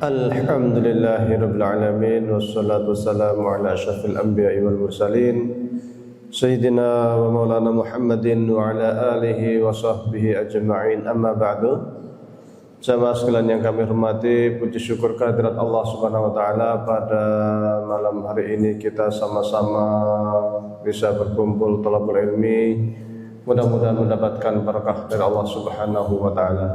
Alhamdulillahirabbil alamin wassalatu wassalamu ala asyrafil anbiya'i wal mursalin sayyidina wa maulana Muhammadin wa ala alihi wa sahbihi ajma'in, amma ba'du. Jamaah sekalian yang kami hormati, puji syukur kehadirat Allah Subhanahu wa taala, pada malam hari ini kita sama-sama bisa berkumpul thalabul ilmi, mudah-mudahan mendapatkan barakah dari Allah Subhanahu wa taala.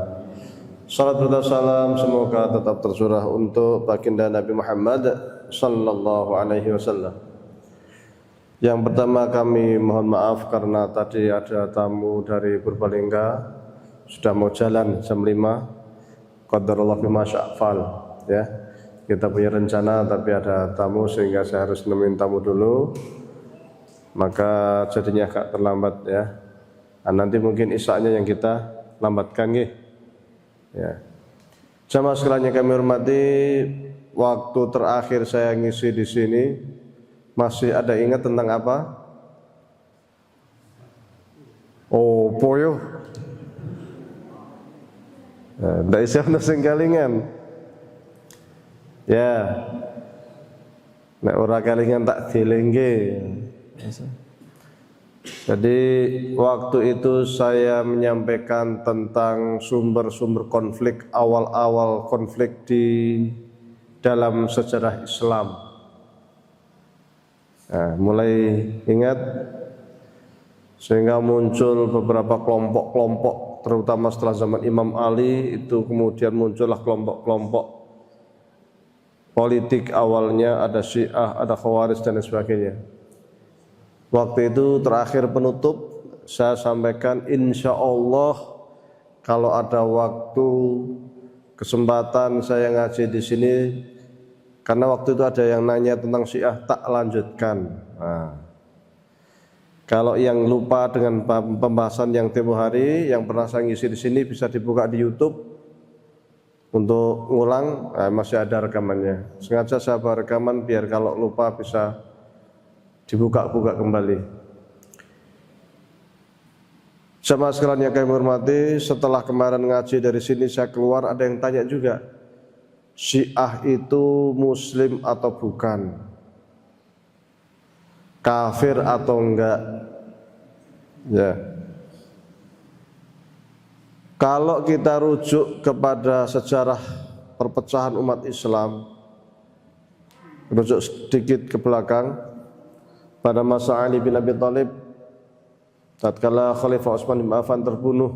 Salat dan salam semoga tetap tercurah untuk baginda Nabi Muhammad sallallahu alaihi wasallam. Yang pertama kami mohon maaf karena tadi ada tamu dari Purbalingga sudah mau jalan jam 5. Qadarullah bima sya'fal, ya. Kita punya rencana tapi ada tamu sehingga saya harus nemuin tamu dulu. Maka jadinya agak terlambat, ya. Nah, nanti mungkin isya-nya yang kita lambatkan, nggih. Ya. Jamaah sekalian yang kami hormati, waktu terakhir saya ngisi di sini masih ada ingat tentang apa? Oh, poyo. Ndak isih ono sing kelingan. Ya. Nek ora kelingan tak dilengge. Jadi waktu itu saya menyampaikan tentang sumber-sumber konflik, awal-awal konflik di dalam sejarah Islam. Nah, mulai ingat, sehingga muncul beberapa kelompok-kelompok, terutama setelah zaman Imam Ali, itu kemudian muncullah kelompok-kelompok politik. Awalnya ada Syiah, ada Khawarij dan sebagainya. Waktu itu terakhir penutup saya sampaikan, insya Allah kalau ada waktu kesempatan saya ngaji di sini, karena waktu itu ada yang nanya tentang Syiah, tak lanjutkan. Nah, kalau yang lupa dengan pembahasan yang tempo hari yang pernah saya ngisi di sini bisa dibuka di YouTube untuk ngulang. Nah, masih ada rekamannya. Sengaja saya buat rekaman biar kalau lupa bisa dibuka-buka kembali. Jamaah sekalian yang kami hormati, setelah kemarin ngaji dari sini saya keluar, ada yang tanya juga, Syiah itu muslim atau bukan? Kafir atau enggak? Ya. Kalau kita rujuk kepada sejarah perpecahan umat Islam, rujuk sedikit ke belakang, pada masa Ali bin Abi Thalib, tatkala Khalifah Utsman bin Affan terbunuh,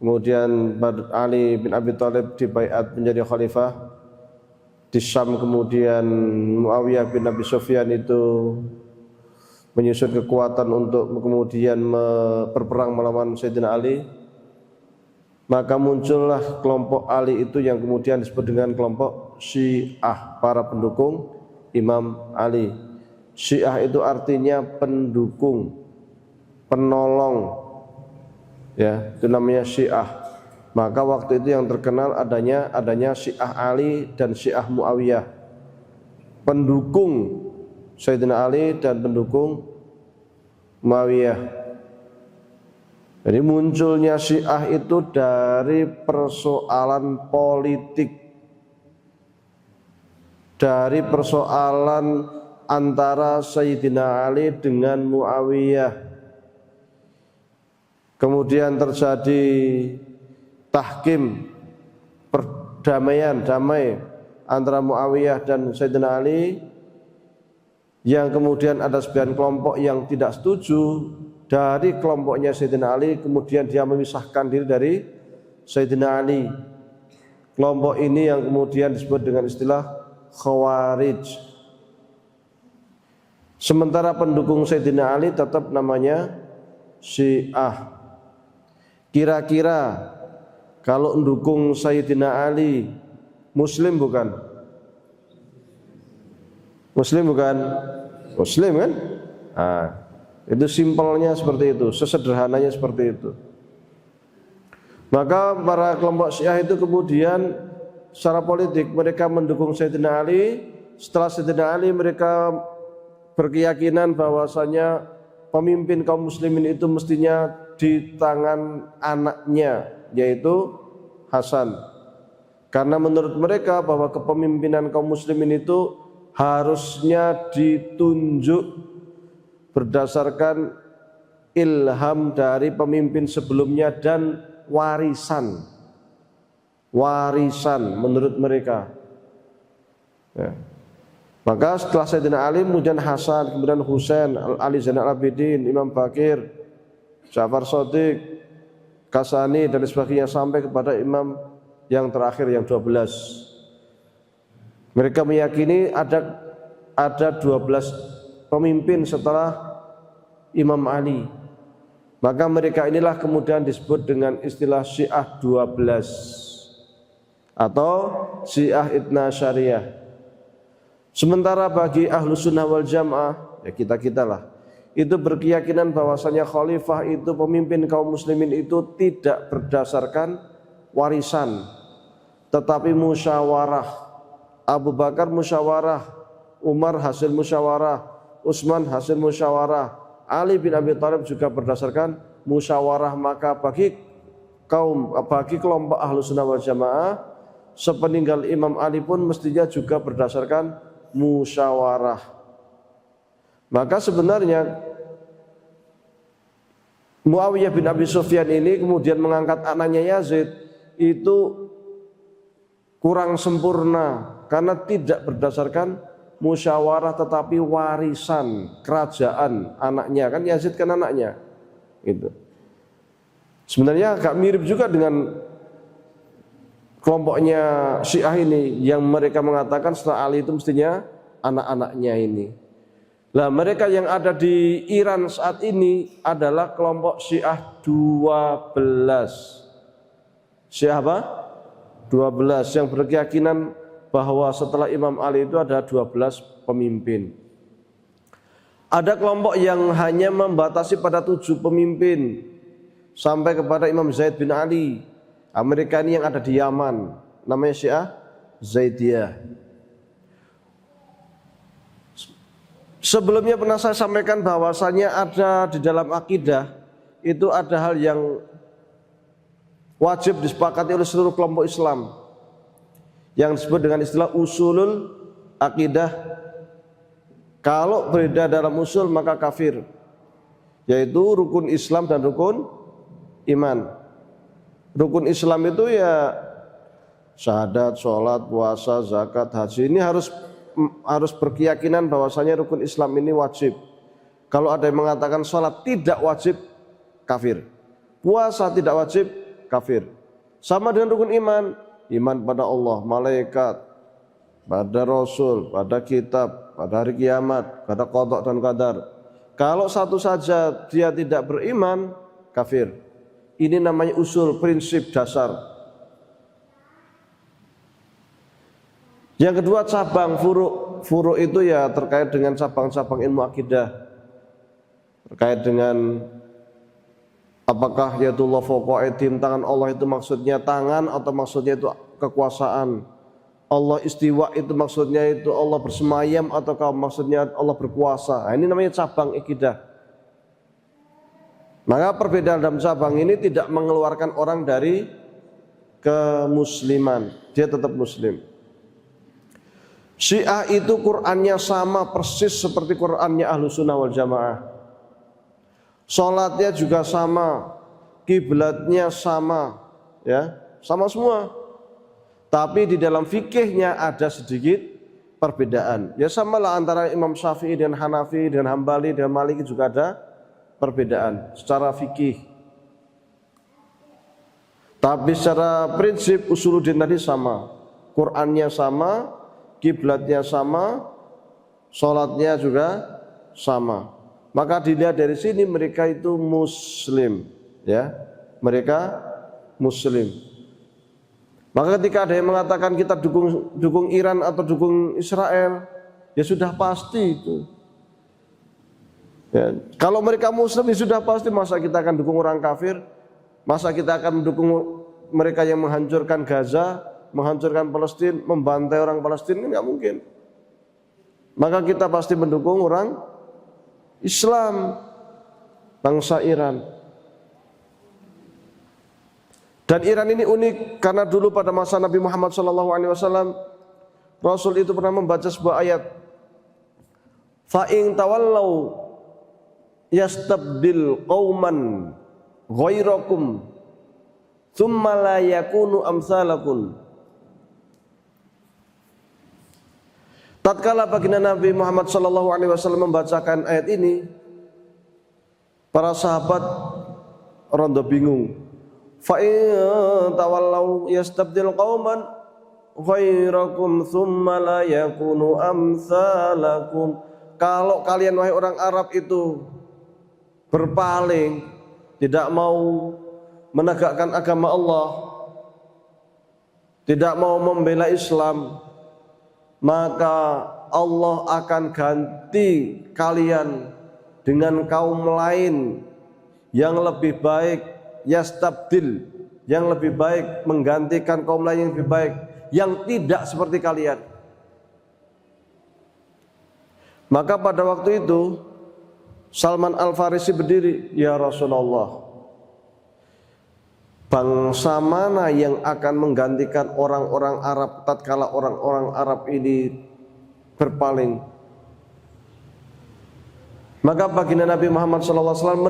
kemudian Ali bin Abi Thalib dibaiat menjadi khalifah di Syam, kemudian Muawiyah bin Abi Sufyan itu menyusun kekuatan untuk kemudian berperang melawan Sayyidina Ali. Maka muncullah kelompok Ali itu yang kemudian disebut dengan kelompok Syiah, para pendukung Imam Ali. Syiah itu artinya pendukung, penolong, ya, itu namanya Syiah. Maka waktu itu yang terkenal adanya Syiah Ali dan Syiah Muawiyah, pendukung Sayyidina Ali dan pendukung Muawiyah. Jadi munculnya Syiah itu dari persoalan politik, dari persoalan antara Sayyidina Ali dengan Muawiyah. Kemudian terjadi tahkim, perdamaian, damai antara Muawiyah dan Sayyidina Ali, yang kemudian ada sebagian kelompok yang tidak setuju dari kelompoknya Sayyidina Ali, kemudian dia memisahkan diri dari Sayyidina Ali. Kelompok ini yang kemudian disebut dengan istilah Khawarij. Sementara pendukung Sayyidina Ali tetap namanya Syiah. Kira-kira kalau mendukung Sayyidina Ali, Muslim bukan? Muslim bukan? Muslim kan? Nah, itu simpelnya seperti itu, sesederhananya seperti itu. Maka para kelompok Syiah itu kemudian secara politik mereka mendukung Sayyidina Ali. Setelah Sayyidina Ali mereka berkeyakinan bahwasanya pemimpin kaum muslimin itu mestinya di tangan anaknya, yaitu Hasan. Karena menurut mereka bahwa kepemimpinan kaum muslimin itu harusnya ditunjuk berdasarkan ilham dari pemimpin sebelumnya dan warisan menurut mereka ya. Maka setelah Sayyidina Ali, kemudian Hasan, kemudian Husain, Ali Zainal Abidin, Imam Bakir, Ja'far Shadiq, Kasani dan sebagainya sampai kepada imam yang terakhir yang 12. Mereka meyakini ada 12 pemimpin setelah Imam Ali. Maka mereka inilah kemudian disebut dengan istilah Syiah 12 atau Syiah Ithna Syariah. Sementara bagi Ahlus Sunnah wal Jamaah, ya kita lah, itu berkeyakinan bahwasanya khalifah itu, pemimpin kaum muslimin itu tidak berdasarkan warisan, tetapi musyawarah. Abu Bakar musyawarah, Umar hasil musyawarah, Utsman hasil musyawarah, Ali bin Abi Thalib juga berdasarkan musyawarah. Maka bagi kelompok Ahlus Sunnah wal Jamaah, sepeninggal Imam Ali pun mestinya juga berdasarkan musyawarah. Maka sebenarnya Muawiyah bin Abi Sufyan ini kemudian mengangkat anaknya Yazid itu kurang sempurna karena tidak berdasarkan musyawarah tetapi warisan kerajaan anaknya, kan Yazid kan anaknya gitu. Sebenarnya agak mirip juga dengan kelompoknya Syiah ini yang mereka mengatakan setelah Ali itu mestinya anak-anaknya ini. Nah, mereka yang ada di Iran saat ini adalah kelompok Syiah 12. Syiah apa? 12 yang berkeyakinan bahwa setelah Imam Ali itu ada 12 pemimpin. Ada kelompok yang hanya membatasi pada 7 pemimpin sampai kepada Imam Zaid bin Ali. Amerika ini yang ada di Yaman, namanya Syiah Zaidiyah. Sebelumnya pernah saya sampaikan bahwasanya ada di dalam akidah itu ada hal yang wajib disepakati oleh seluruh kelompok Islam yang disebut dengan istilah usulul akidah. Kalau berbeda dalam usul maka kafir, yaitu rukun Islam dan rukun iman. Rukun Islam itu ya syahadat, sholat, puasa, zakat, haji. Ini harus berkeyakinan bahwasanya rukun Islam ini wajib. Kalau ada yang mengatakan sholat tidak wajib, kafir. Puasa tidak wajib, kafir. Sama dengan rukun iman, iman pada Allah, malaikat, pada Rasul, pada kitab, pada hari kiamat, pada qada dan qadar. Kalau satu saja dia tidak beriman, kafir. Ini namanya usul, prinsip dasar. Yang kedua cabang, furu'. Furu' itu ya terkait dengan cabang-cabang ilmu akidah. Terkait dengan apakah yadullah fawqa aydihim, tangan Allah itu maksudnya tangan atau maksudnya itu kekuasaan. Allah istiwa itu maksudnya itu Allah bersemayam ataukah maksudnya Allah berkuasa. Nah, ini namanya cabang akidah. Maka perbedaan dalam cabang ini tidak mengeluarkan orang dari kemusliman, dia tetap muslim. Syiah itu Qur'annya sama persis seperti Qur'annya Ahlus Sunnah wal Jamaah. Salatnya juga sama, kiblatnya sama, ya, sama semua. Tapi di dalam fikihnya ada sedikit perbedaan. Ya samalah antara Imam Syafi'i dan Hanafi dan Hambali dan Maliki juga ada perbedaan secara fikih. Tapi secara prinsip usuluddin tadi sama. Qur'annya sama, kiblatnya sama, sholatnya juga sama. Maka dilihat dari sini mereka itu muslim, ya. Mereka muslim. Maka ketika ada yang mengatakan kita dukung Iran atau dukung Israel, ya sudah pasti itu. Ya, kalau mereka muslim ya sudah pasti, masa kita akan dukung orang kafir? Masa kita akan mendukung mereka yang menghancurkan Gaza, menghancurkan Palestina, membantai orang Palestina? Enggak mungkin. Maka kita pasti mendukung orang Islam, bangsa Iran. Dan Iran ini unik karena dulu pada masa Nabi Muhammad SAW, Rasul itu pernah membaca sebuah ayat, fa in tawallau yastabdil qauman ghairakum tsumma la yakunu amsalakum. Tatkala baginda Nabi Muhammad SAW membacakan ayat ini, para sahabat rondo bingung. Fa in tawallau yastabdil qauman ghairakum tsumma la yakunu amsalakum. Kalau kalian wahai orang Arab itu berpaling, tidak mau menegakkan agama Allah, tidak mau membela Islam, maka Allah akan ganti kalian dengan kaum lain yang lebih baik. Yastabdil, yang lebih baik, menggantikan kaum lain yang lebih baik, yang tidak seperti kalian. Maka pada waktu itu Salman Al-Farisi berdiri, ya Rasulullah, bangsa mana yang akan menggantikan orang-orang Arab tatkala orang-orang Arab ini berpaling? Maka baginda Nabi Muhammad SAW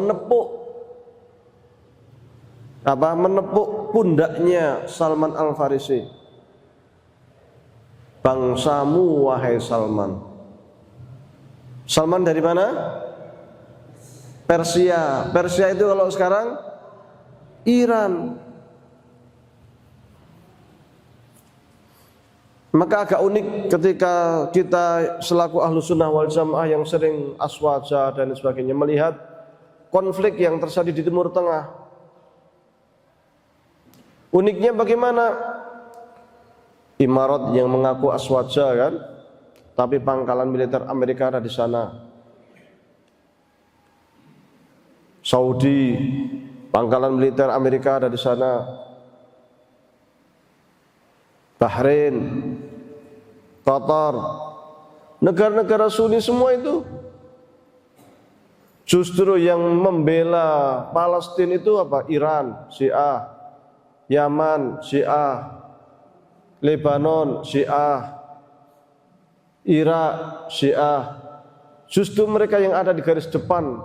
menepuk pundaknya Salman Al-Farisi. Bangsamu wahai Salman. Salman dari mana? Persia. Persia itu kalau sekarang Iran. Maka agak unik ketika kita selaku ahlu sunnah wal jamaah yang sering aswaja dan sebagainya melihat konflik yang terjadi di Timur Tengah. Uniknya bagaimana? Imarat yang mengaku aswaja kan, tapi pangkalan militer Amerika ada di sana. Saudi, pangkalan militer Amerika ada di sana. Bahrain, Qatar, negara-negara Sunni semua itu. Justru yang membela Palestina itu apa? Iran, Syiah. Yaman, Syiah. Lebanon, Syiah. Irak, Syiah. Justru mereka yang ada di garis depan,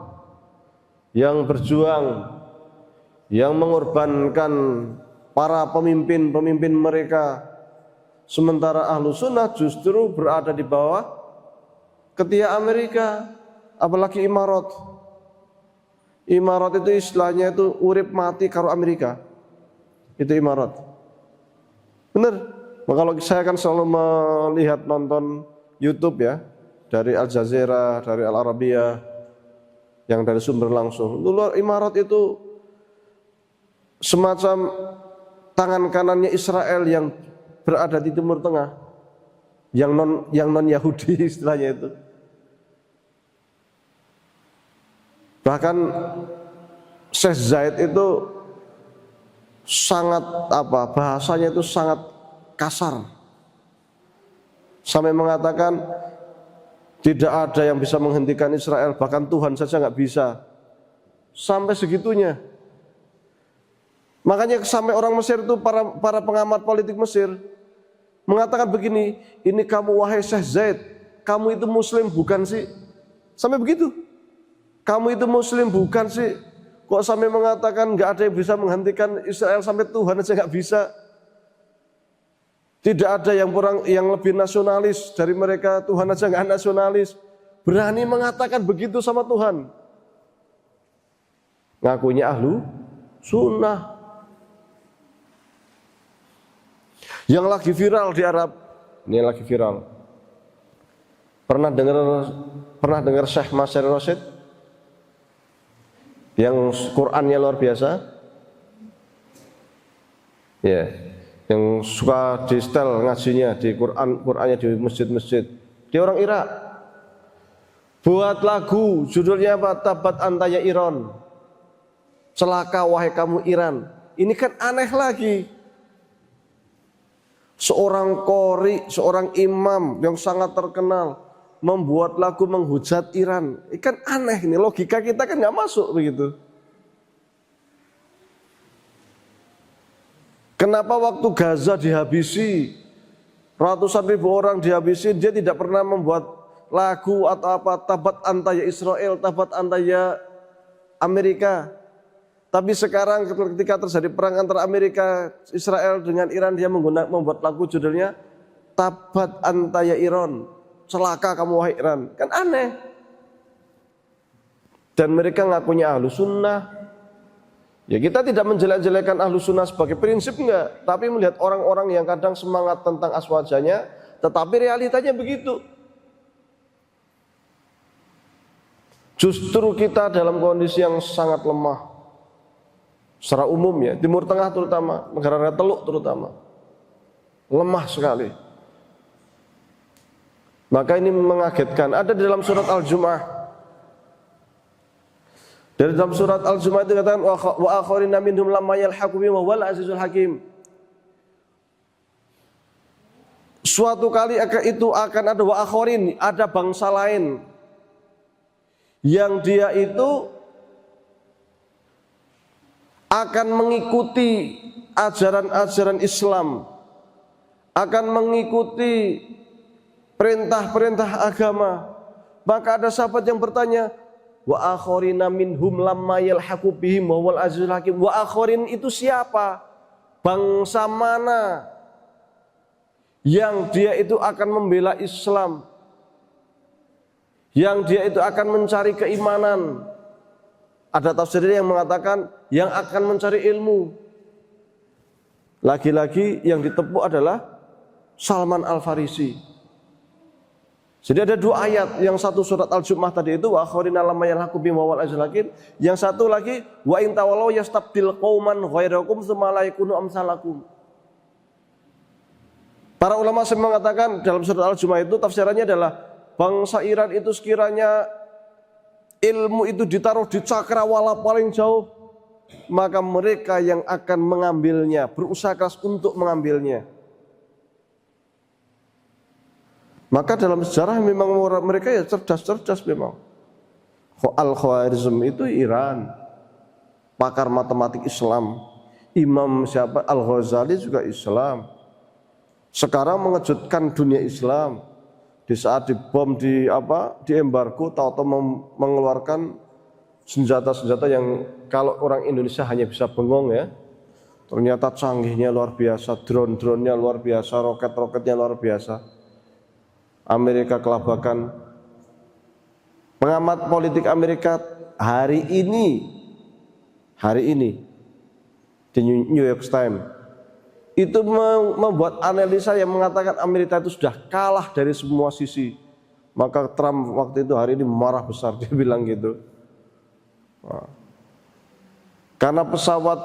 yang berjuang, yang mengorbankan para pemimpin-pemimpin mereka. Sementara ahlu sunnah justru berada di bawah ketiak Amerika, apalagi Imarat. Imarat itu istilahnya itu urip mati karo Amerika. Itu Imarat. Benar. Maka kalau saya kan selalu melihat nonton YouTube ya, dari Al Jazeera, dari Al Arabia, yang dari sumber langsung. Dulu Imarat itu semacam tangan kanannya Israel yang berada di Timur Tengah, yang non Yahudi istilahnya itu. Bahkan Syekh Zaid itu sangat bahasanya itu sangat kasar, sampai mengatakan tidak ada yang bisa menghentikan Israel, bahkan Tuhan saja nggak bisa, sampai segitunya. Makanya sampai orang Mesir itu para pengamat politik Mesir mengatakan begini, ini kamu wahai Syekh Zaid, kamu itu Muslim bukan sih? Sampai begitu, kamu itu Muslim bukan sih? Kok sampai mengatakan nggak ada yang bisa menghentikan Israel, sampai Tuhan aja nggak bisa. Tidak ada yang lebih nasionalis dari mereka, Tuhan aja nggak nasionalis. Berani mengatakan begitu sama Tuhan. Ngakunya ahlu sunnah. Yang lagi viral di Arab, ini lagi viral. Pernah dengar Syekh Masyar Rasyid? Yang Qur'annya luar biasa, ya, yang suka di setel ngajinya di Qur'annya di masjid-masjid. Dia orang Irak, buat lagu judulnya apa? Tabat antaya Iran, celaka wahai kamu Iran. Ini kan aneh lagi. Seorang qori, seorang imam yang sangat terkenal membuat lagu menghujat Iran. Ini kan aneh, ini logika kita kan nggak masuk begitu. Kenapa waktu Gaza dihabisi, ratusan ribu orang dihabisi, dia tidak pernah membuat lagu atau apa, tabat anta ya Israel, tabat anta ya Amerika. Tapi sekarang ketika terjadi perang antara Amerika, Israel dengan Iran, dia membuat lagu judulnya tabat anta ya Iran, celaka kamu wahai Iran. Kan aneh. Dan mereka ngakunya ahlu sunnah. Ya kita tidak menjelek-jelekan ahlu sunnah sebagai prinsip enggak, tapi melihat orang-orang yang kadang semangat tentang aswajanya, tetapi realitanya begitu. Justru kita dalam kondisi yang sangat lemah. Secara umum ya, Timur Tengah terutama, negara-negara Teluk terutama, lemah sekali. Maka ini mengagetkan. Ada di dalam surat Al-Jumu'ah. Dari dalam surat Al-Jumu'ah itu dikatakan wa akharina minhum lamma yalhaqu bihim wa huwal azizul hakim. Suatu kali itu akan ada wa akharin, ada bangsa lain yang dia itu akan mengikuti ajaran-ajaran Islam, akan mengikuti perintah-perintah agama. Maka ada sahabat yang bertanya, wa akharina minhum lamma yalhaqu bihim wa huwal azizul hakim. Wa akharin itu siapa? Bangsa mana yang dia itu akan membela Islam, yang dia itu akan mencari keimanan. Ada tafsir yang mengatakan yang akan mencari ilmu. Lagi-lagi yang ditepuk adalah Salman Al-Farisi. Jadi ada dua ayat, yang satu surat Al-Jumu'ah tadi itu wa akharina lamma yalhaqu bihim wa huwal azizul hakim, yang satu lagi wa in tawallaw yastabdil qauman ghairakum tsumma la yakunu amsalakum. Para ulama mengatakan dalam surat Al-Jumu'ah itu tafsirannya adalah bangsa Iran itu sekiranya ilmu itu ditaruh di cakrawala paling jauh, maka mereka yang akan mengambilnya, berusaha keras untuk mengambilnya. Maka dalam sejarah memang mereka ya cerdas-cerdas memang. Al-Khwarizm itu Iran, pakar matematik Islam. Imam siapa? Al-Ghazali juga Islam. Sekarang mengejutkan dunia Islam. Di saat dibom di embargo, tahu-tahu mengeluarkan senjata-senjata yang kalau orang Indonesia hanya bisa bengong ya. Ternyata canggihnya luar biasa, drone-dronenya luar biasa, roket-roketnya luar biasa. Amerika kelabakan. Pengamat politik Amerika hari ini di New York Times itu membuat analisa yang mengatakan Amerika itu sudah kalah dari semua sisi. Maka Trump waktu itu hari ini marah besar, dia bilang gitu. Karena pesawat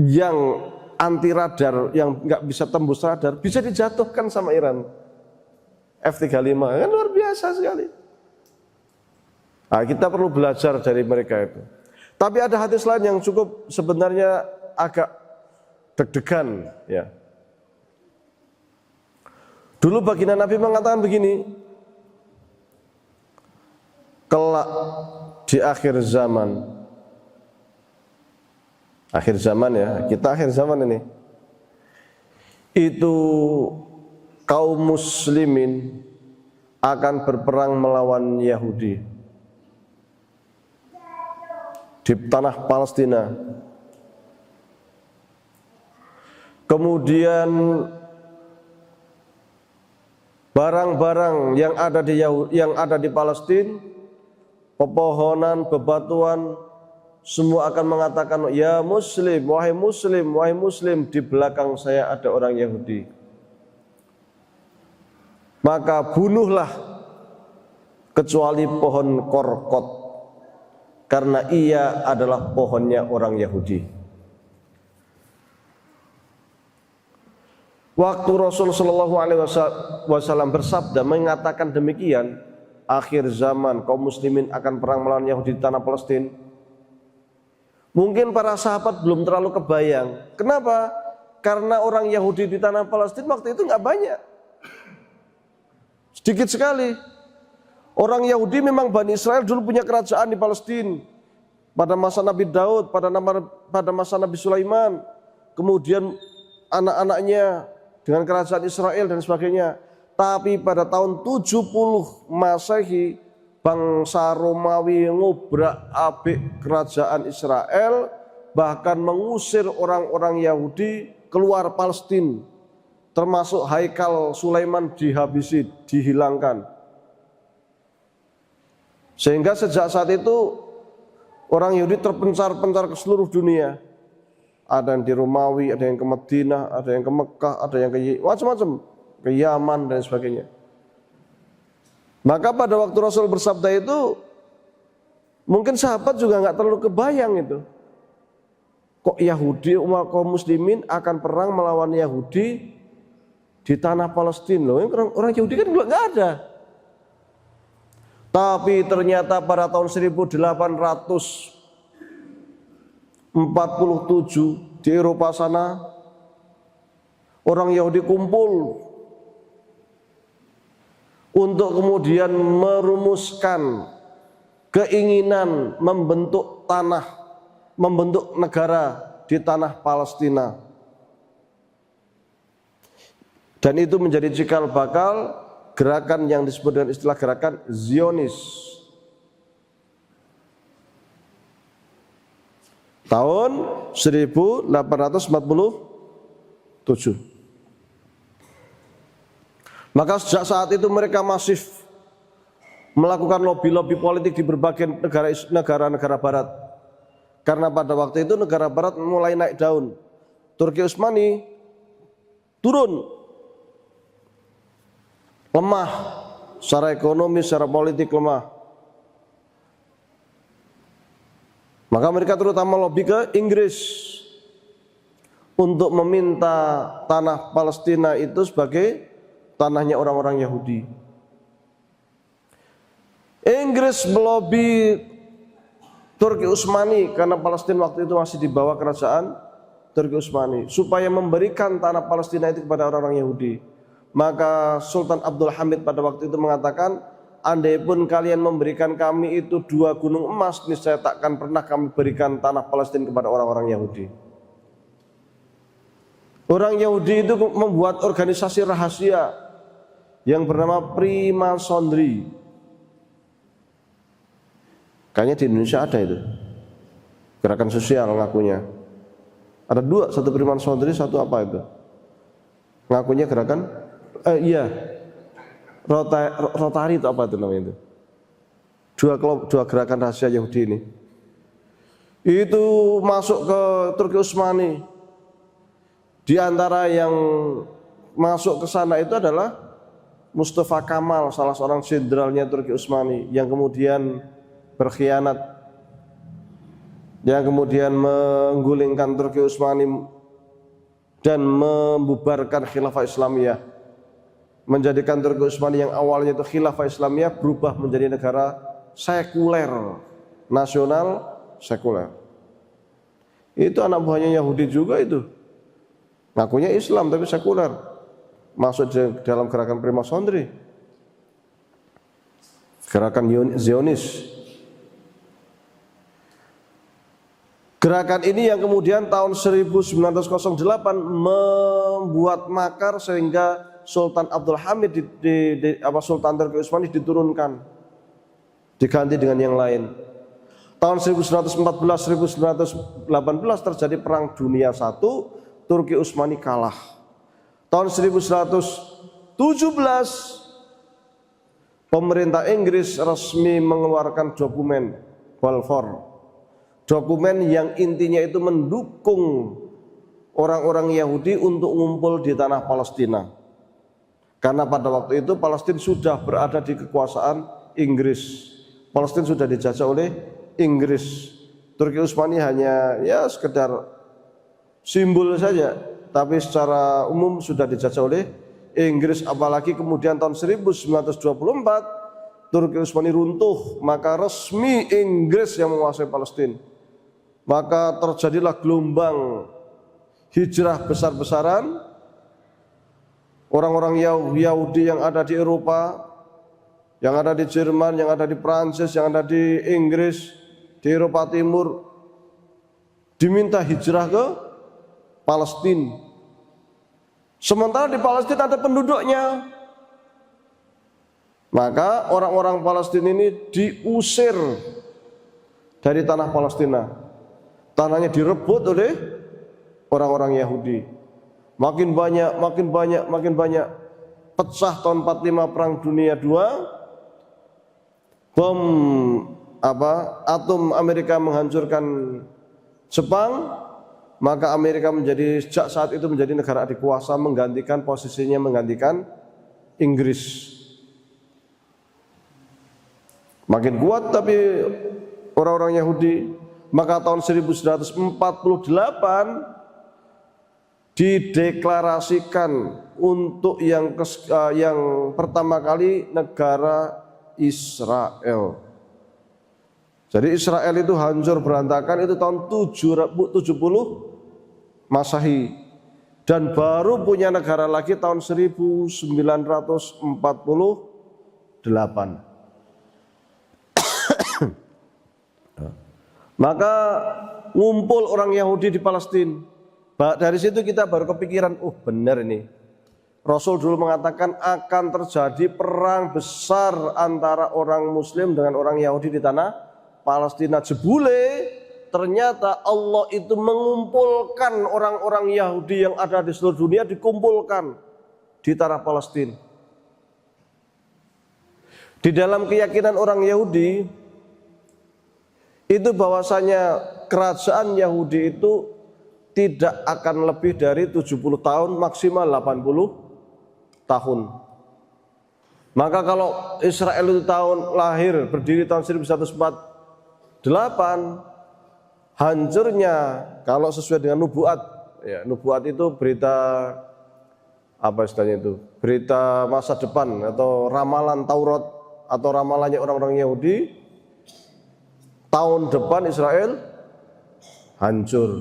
yang anti radar, yang nggak bisa tembus radar, bisa dijatuhkan sama Iran. F-35, kan luar biasa sekali. Nah, kita perlu belajar dari mereka itu. Tapi ada hadis lain yang cukup sebenarnya agak deg-degan ya. Dulu baginda Nabi mengatakan begini, kelak di akhir zaman ya, kita akhir zaman ini, itu kaum muslimin akan berperang melawan Yahudi di tanah Palestina. Kemudian barang-barang yang ada di Palestina, pepohonan, bebatuan, semua akan mengatakan, ya Muslim, wahai Muslim, wahai Muslim, di belakang saya ada orang Yahudi. Maka bunuhlah kecuali pohon korkot, karena ia adalah pohonnya orang Yahudi. Waktu Rasul Shallallahu Alaihi Wasallam bersabda mengatakan demikian, akhir zaman kaum muslimin akan perang melawan Yahudi di tanah Palestina. Mungkin para sahabat belum terlalu kebayang. Kenapa? Karena orang Yahudi di tanah Palestina waktu itu nggak banyak, sedikit sekali. Orang Yahudi memang Bani Israel dulu punya kerajaan di Palestina pada masa Nabi Daud, pada masa Nabi Sulaiman. Kemudian anak-anaknya dengan kerajaan Israel dan sebagainya. Tapi pada tahun 70 Masehi, bangsa Romawi ngobrak-abrik kerajaan Israel, bahkan mengusir orang-orang Yahudi keluar Palestina, termasuk Haikal Sulaiman dihabisi, dihilangkan. Sehingga sejak saat itu orang Yahudi terpencar-pencar ke seluruh dunia. Ada yang di Romawi, ada yang ke Madinah, ada yang ke Mekah, ada yang ke macam-macam, ke Yaman dan sebagainya. Maka pada waktu Rasul bersabda itu, mungkin sahabat juga nggak terlalu kebayang itu. Kok Yahudi, umat kaum muslimin akan perang melawan Yahudi di tanah Palestina? Loh, orang Yahudi kan nggak ada. Tapi ternyata pada tahun 1847 di Eropa sana, orang Yahudi kumpul untuk kemudian merumuskan keinginan membentuk negara di tanah Palestina. Dan itu menjadi cikal bakal gerakan yang disebut dengan istilah gerakan Zionis. Tahun 1847. Maka sejak saat itu mereka masif melakukan lobby-lobby politik di berbagai negara-negara barat. Karena pada waktu itu negara barat mulai naik daun. Turki Utsmani turun, lemah secara ekonomi, secara politik lemah. Maka mereka terutama lobby ke Inggris untuk meminta tanah Palestina itu sebagai tanahnya orang-orang Yahudi. Inggris melobi Turki Utsmani karena Palestina waktu itu masih di bawah kerajaan Turki Utsmani supaya memberikan tanah Palestina itu kepada orang-orang Yahudi. Maka Sultan Abdul Hamid pada waktu itu mengatakan, andai pun kalian memberikan kami itu 2 gunung emas, niscaya takkan pernah kami berikan tanah Palestina kepada orang-orang Yahudi. Orang Yahudi itu membuat organisasi rahasia yang bernama Primasonry. Kayaknya di Indonesia ada itu, gerakan sosial ngakunya. Ada 2, satu Primasonry, satu apa itu? Ngakunya gerakan, Rotary itu apa itu namanya itu? Dua gerakan rahasia Yahudi ini. Itu masuk ke Turki Utsmani. Di antara yang masuk ke sana itu adalah Mustafa Kamal, salah seorang jenderalnya Turki Utsmani yang kemudian berkhianat, yang kemudian menggulingkan Turki Utsmani dan membubarkan Khilafah Islamiyah, menjadikan Turki Utsmani yang awalnya itu Khilafah Islamiyah berubah menjadi negara sekuler, nasional sekuler. Itu anak buahnya Yahudi juga itu, ngakunya Islam tapi sekuler, masuk dalam gerakan Primasonry, gerakan Zionis. Gerakan ini yang kemudian tahun 1908 membuat makar sehingga Sultan Abdul Hamid Sultan Turki Utsmani diturunkan, diganti dengan yang lain. Tahun 1914-1918 terjadi Perang Dunia I, Turki Utsmani kalah. Tahun 1917 pemerintah Inggris resmi mengeluarkan dokumen Balfour. Dokumen yang intinya itu mendukung orang-orang Yahudi untuk ngumpul di tanah Palestina. Karena pada waktu itu Palestina sudah berada di kekuasaan Inggris. Palestina sudah dijajah oleh Inggris. Turki Utsmani hanya ya sekedar simbol saja, tapi secara umum sudah dijajah oleh Inggris. Apalagi kemudian tahun 1924 Turki Utsmani runtuh, maka resmi Inggris yang menguasai Palestina. Maka terjadilah gelombang hijrah besar-besaran. Orang-orang Yahudi yang ada di Eropa, yang ada di Jerman, yang ada di Prancis, yang ada di Inggris, di Eropa Timur, diminta hijrah ke Palestina Sementara di Palestina ada penduduknya. Maka orang-orang Palestina ini diusir dari tanah Palestina. Tanahnya direbut oleh orang-orang Yahudi. Makin banyak. Pecah tahun 45 Perang Dunia II. Bom atom Amerika menghancurkan Jepang. Maka Amerika sejak saat itu menjadi negara adikuasa, posisinya menggantikan Inggris. Makin kuat tapi orang-orang Yahudi. Maka tahun 1948 dideklarasikan untuk yang pertama kali negara Israel. Jadi Israel itu hancur berantakan itu tahun 70 Masehi, dan baru punya negara lagi tahun 1948. Maka ngumpul orang Yahudi di Palestina. Dari situ kita baru kepikiran, benar ini. Rasul dulu mengatakan akan terjadi perang besar antara orang Muslim dengan orang Yahudi di tanah Palestina. Jebule ternyata Allah itu mengumpulkan orang-orang Yahudi yang ada di seluruh dunia, dikumpulkan di tanah Palestina. Di dalam keyakinan orang Yahudi itu bahwasanya kerajaan Yahudi itu tidak akan lebih dari 70 tahun, maksimal 80 tahun. Maka kalau Israel itu lahir berdiri tahun 1148, hancurnya kalau sesuai dengan nubuat, ya, nubuat itu berita istilahnya itu? Berita masa depan atau ramalan Taurat atau ramalannya orang-orang Yahudi. Tahun depan Israel hancur.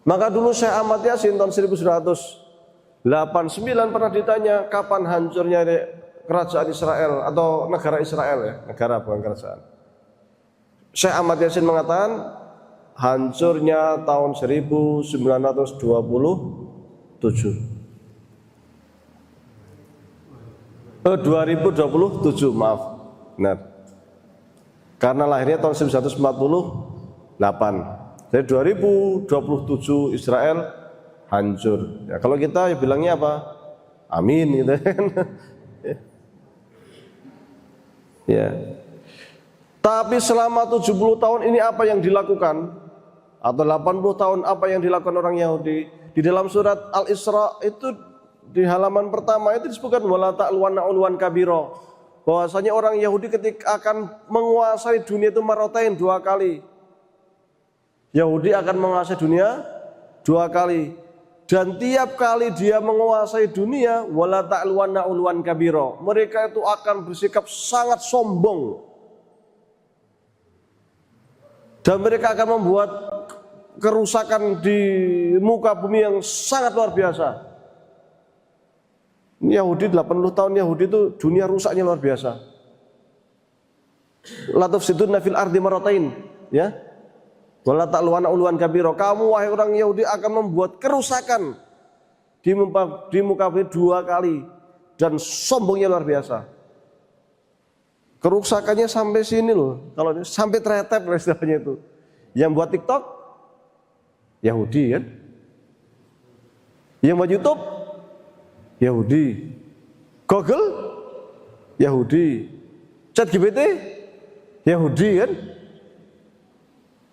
Maka dulu Syekh Ahmad Yasin tahun 1989 pernah ditanya kapan hancurnya kerajaan Israel atau negara Israel, ya, negara bukan kerajaan. Syekh Ahmad Yasin mengatakan hancurnya tahun 1927. 2027, maaf. Benar. Karena lahirnya tahun 1948. Jadi 2027 Israel hancur. Ya, kalau kita bilangnya apa? Amin gitu kan. Ya. Tapi selama 70 tahun ini apa yang dilakukan? Atau 80 tahun apa yang dilakukan orang Yahudi? Di dalam surat Al-Isra itu di halaman pertama itu disebutkan wala ta'luwana ulwan kabira. Bahwasanya orang Yahudi ketika akan menguasai dunia itu maratain 2 kali. Yahudi akan menguasai dunia 2 kali. Dan tiap kali dia menguasai dunia, wala ta'luwana ulwan kabira, mereka itu akan bersikap sangat sombong. Dan mereka akan membuat kerusakan di muka bumi yang sangat luar biasa. Ini Yahudi 80 tahun Yahudi itu dunia rusaknya luar biasa. La tufsiduna fil ardi maratain, ya. Wala ta'luwana ulwan kabira. Kamu wahai orang Yahudi akan membuat kerusakan di muka bumi 2 kali dan sombongnya luar biasa. Kerusakannya sampai sini loh. Kalau sampai teretep istilahnya itu. Yang buat TikTok Yahudi kan? Yang buat YouTube Yahudi, Google Yahudi, ChatGPT Yahudi kan?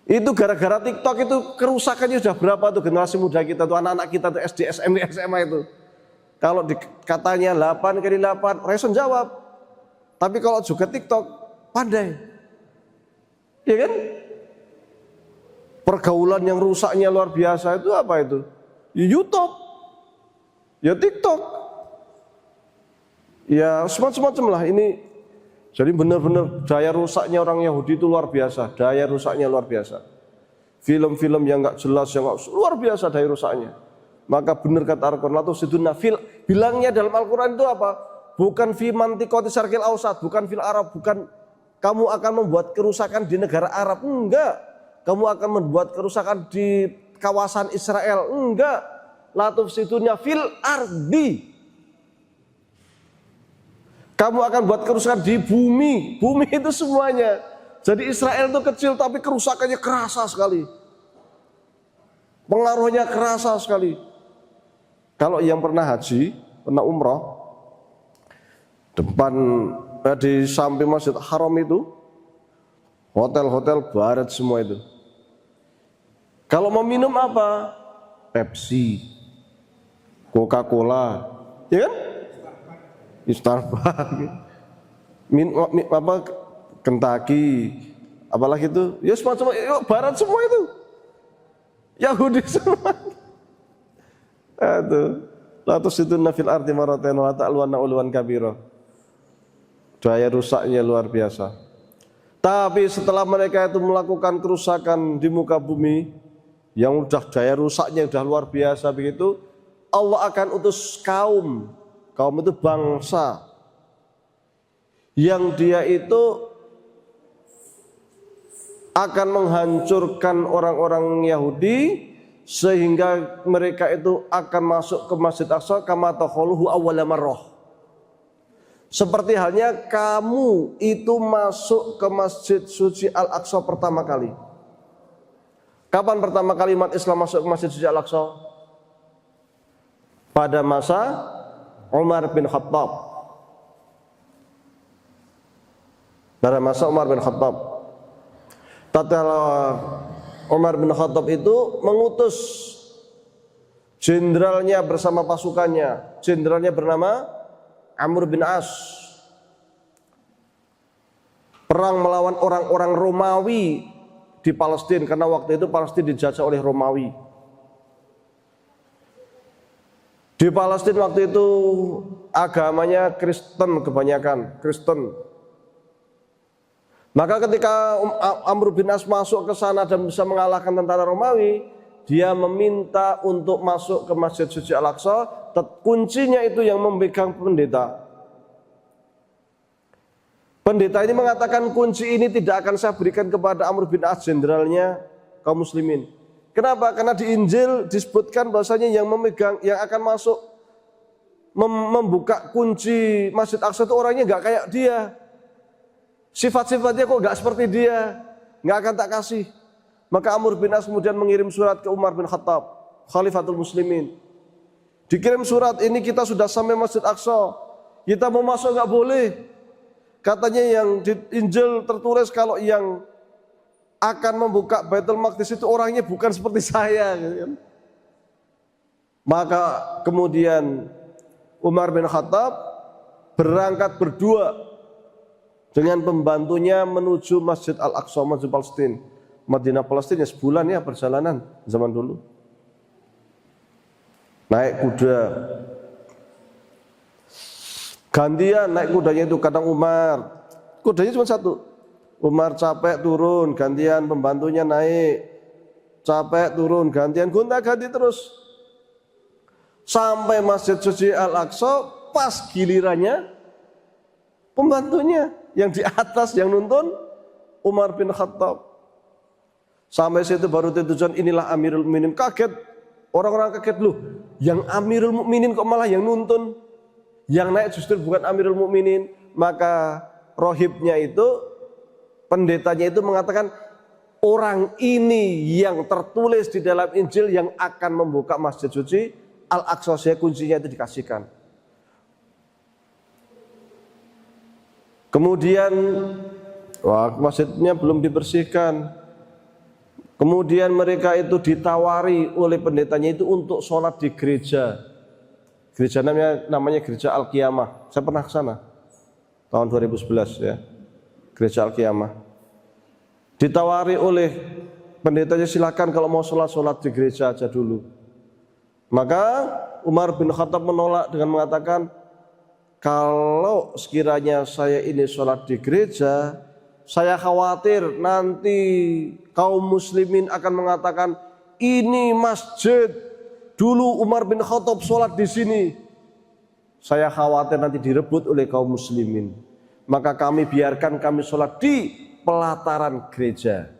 Itu gara-gara TikTok itu kerusakannya sudah berapa tuh generasi muda kita tuh, anak-anak kita tuh SD, SMP, SMA itu. Kalau katanya 8 kali 8, Reson jawab. Tapi kalau juga TikTok pandai. Iya kan? Pergaulan yang rusaknya luar biasa itu apa itu? Ya YouTube. Ya TikTok, ya semacam-macam lah ini. Jadi benar-benar daya rusaknya orang Yahudi itu luar biasa, daya rusaknya luar biasa. Film-film yang nggak jelas, yang luar biasa daya rusaknya. Maka benar kata Al-Quran, bilangnya dalam Al-Quran itu apa? Bukan fi mantiqati syarqil ausat, bukan fil Arab, bukan kamu akan membuat kerusakan di negara Arab, enggak. Kamu akan membuat kerusakan di kawasan Israel, enggak. la tufsiduna fil ardi. Kamu akan buat kerusakan di bumi. Bumi itu semuanya. Jadi Israel itu kecil tapi kerusakannya kerasa sekali. Pengaruhnya kerasa sekali. Kalau yang pernah haji, pernah umrah, depan di samping Masjid Haram itu, hotel-hotel barat semua itu. Kalau mau minum apa? Pepsi, Coca-Cola, ya kan? Starbucks, Kentucky, apalagi itu, ya semacam barat semua itu, Yahudi semua. Aduh, latus itu nafil arti maraten wa ta'alwana uluan kabiro. Daya rusaknya luar biasa. Tapi setelah mereka itu melakukan kerusakan di muka bumi, yang udah daya rusaknya udah luar biasa begitu, Allah akan utus kaum itu bangsa yang dia itu akan menghancurkan orang-orang Yahudi sehingga mereka itu akan masuk ke Masjid Aqsa kama takhuluhu awwala marrah. Seperti halnya kamu itu masuk ke Masjid Suci Al-Aqsa pertama kali. Kapan pertama kali umat Islam masuk ke Masjid Suci Al-Aqsa? Pada masa Umar bin Khattab. Pada masa Umar bin Khattab. Tatkala Umar bin Khattab itu mengutus jenderalnya bersama pasukannya. Jenderalnya bernama Amr bin As. Perang melawan orang-orang Romawi di Palestina, karena waktu itu Palestina dijajah oleh Romawi. Di Palestina waktu itu agamanya Kristen kebanyakan, Kristen. Maka ketika Amr bin As masuk ke sana dan bisa mengalahkan tentara Romawi, dia meminta untuk masuk ke Masjid Suci Al-Aqsa. Kuncinya itu yang memegang pendeta. Pendeta ini mengatakan kunci ini tidak akan saya berikan kepada Amr bin As, jenderalnya kaum muslimin. Kenapa? Karena di Injil disebutkan bahwasanya yang memegang, yang akan masuk membuka kunci Masjid Aqsa itu orangnya nggak kayak dia. Sifat-sifatnya kok nggak seperti dia, nggak akan tak kasih. Maka Amr bin As kemudian mengirim surat ke Umar bin Khattab, Khalifatul Muslimin. Dikirim surat, ini kita sudah sampai Masjid Aqsa, kita mau masuk nggak boleh. Katanya yang di Injil tertulis kalau yang akan membuka Baitul Maqdis itu orangnya bukan seperti saya. Maka kemudian Umar bin Khattab berangkat berdua dengan pembantunya menuju Masjid Al-Aqsa, Masjid Palestina. Madinah Palestina sebulan ya perjalanan zaman dulu. Naik kuda. Gantian naik kudanya itu, kadang Umar. Kudanya cuma satu. Umar capek turun, gantian pembantunya naik. Capek turun, gantian, gonta-ganti terus. Sampai Masjid Suci Al-Aqsa, pas gilirannya pembantunya yang di atas yang nuntun Umar bin Khattab. Sampai situ baru tujuan, inilah Amirul Mukminin. Kaget, orang-orang kaget, loh, yang Amirul Mukminin kok malah yang nuntun, yang naik justru bukan Amirul Mukminin. Maka rohibnya itu, pendetanya itu mengatakan, orang ini yang tertulis di dalam Injil yang akan membuka Masjid Suci Al-Aqsa, saya kuncinya itu dikasihkan. Kemudian masjidnya belum dibersihkan. Kemudian mereka itu ditawari oleh pendetanya itu untuk sholat di gereja. Gereja namanya Gereja Al-Qiyamah. Saya pernah ke sana tahun 2011 ya. Gereja Al-Qiyamah. Ditawari oleh pendetanya, silakan kalau mau sholat di gereja aja dulu. Maka Umar bin Khattab menolak dengan mengatakan, kalau sekiranya saya ini sholat di gereja, saya khawatir nanti kaum muslimin akan mengatakan, ini masjid, dulu Umar bin Khattab sholat di sini. Saya khawatir nanti direbut oleh kaum muslimin. Maka kami biarkan kami sholat di pelataran gereja.